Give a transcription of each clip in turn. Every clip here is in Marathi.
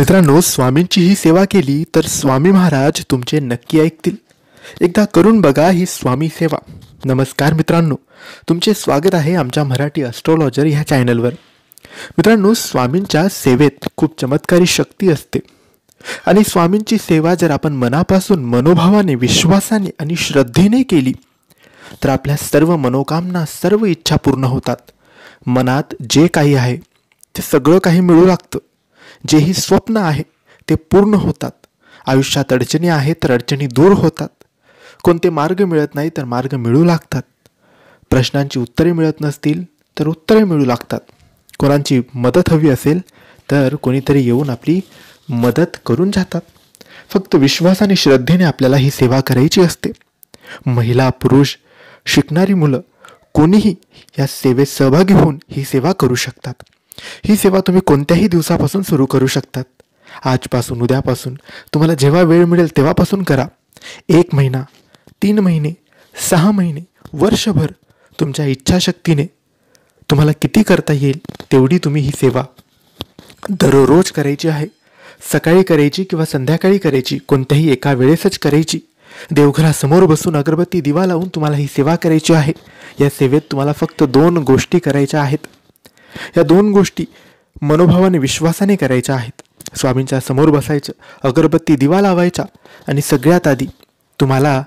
मित्रांनो, स्वामींची ही सेवा केली तर स्वामी महाराज तुमचे नक्की ऐकतील. एकदा करून बघा ही स्वामी सेवा. नमस्कार मित्रांनो, तुमचे स्वागत आहे आमच्या मराठी ॲस्ट्रोलॉजर ह्या चॅनलवर. मित्रांनो, स्वामींच्या सेवेत खूप चमत्कारी शक्ती असते आणि स्वामींची सेवा जर आपण मनापासून, मनोभावाने, विश्वासाने आणि श्रद्धेने केली तर आपल्या सर्व मनोकामना, सर्व इच्छा पूर्ण होतात. मनात जे काही आहे ते सगळं काही मिळू लागतं. जेही स्वप्न आहे ते पूर्ण होतात. आयुष्यात अडचणी आहेत तर अडचणी दूर होतात. कोणते मार्ग मिळत नाही तर मार्ग मिळू लागतात. प्रश्नांची उत्तरे मिळत नसतील तर उत्तरे मिळू लागतात. कोणाची मदत हवी असेल तर कोणीतरी येऊन आपली मदत करून जातात. फक्त विश्वास आणि श्रद्धेने आपल्याला ही सेवा करायची असते. महिला, पुरुष, शिकणारी मुलं कोणीही या सेवेत सहभागी होऊन ही सेवा करू शकतात. ही सेवा तुम्ही कोणत्याही दिवसापासून सुरू करू शकतात. आजपासून, उद्यापासून, तुम्हाला जेव्हा वेळ मिळेल तेव्हापासून करा. 1 महिना, 3 महिने, 6 महिने, वर्षभर तुमच्या इच्छाशक्तीने तुम्हाला किती करता येईल तेवढी तुम्ही ही सेवा दररोज करायची आहे. सकाळी करायची किंवा संध्याकाळी करायची, कोणत्याही एका वेळेसच करायची. देवघरासमोर बसून अगरबत्ती, दिवा लावून तुम्हाला ही सेवा करायची आहे. या सेवेत तुम्हाला फक्त 2 गोष्टी करायच्या आहेत. या 2 गोष्टी मनोभावाने, विश्वासाने करायच्या आहेत. स्वामींच्या समोर बसायचं, अगरबत्ती, दिवा लावायचा आणि सगळ्यात आधी तुम्हाला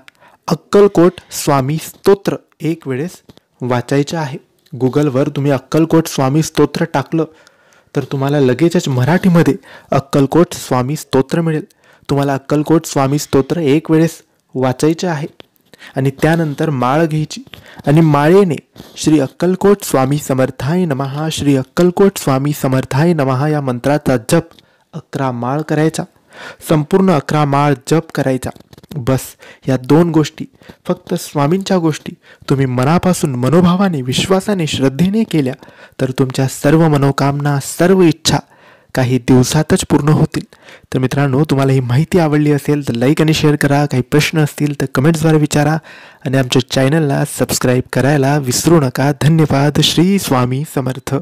अक्कलकोट स्वामी स्तोत्र 1 वेळेस वाचायचं आहे. गुगलवर तुम्ही अक्कलकोट स्वामी स्तोत्र टाकलं तर तुम्हाला लगेचच मराठीमध्ये अक्कलकोट स्वामी स्तोत्र मिळेल. तुम्हाला अक्कलकोट स्वामी स्तोत्र 1 वेळेस वाचायचे आहे आणि त्यानंतर माळ घ्यायची आणि माळेने श्री अक्कलकोट स्वामी समर्थाय नमः, श्री अक्कलकोट स्वामी समर्थाय नमः या मंत्राचा जप 11 माळ करायचा. संपूर्ण 11 माळ जप करायचा. बस या 2 गोष्टी, फक्त स्वामींच्या गोष्टी तुम्ही मनापासून, मनोभावाने, विश्वासाने, श्रद्धेने केल्या तर तुमच्या सर्व मनोकामना, सर्व इच्छा काही दिवसातच पूर्ण होतील. तर मित्रांनो, तुम्हाला ही माहिती आवडली असेल तर लाईक आणि शेअर करा. काही प्रश्न असतील तर कमेंट्सद्वारे विचारा आणि आमच्या चॅनलला सबस्क्राईब करायला विसरू नका. धन्यवाद. श्री स्वामी समर्थ.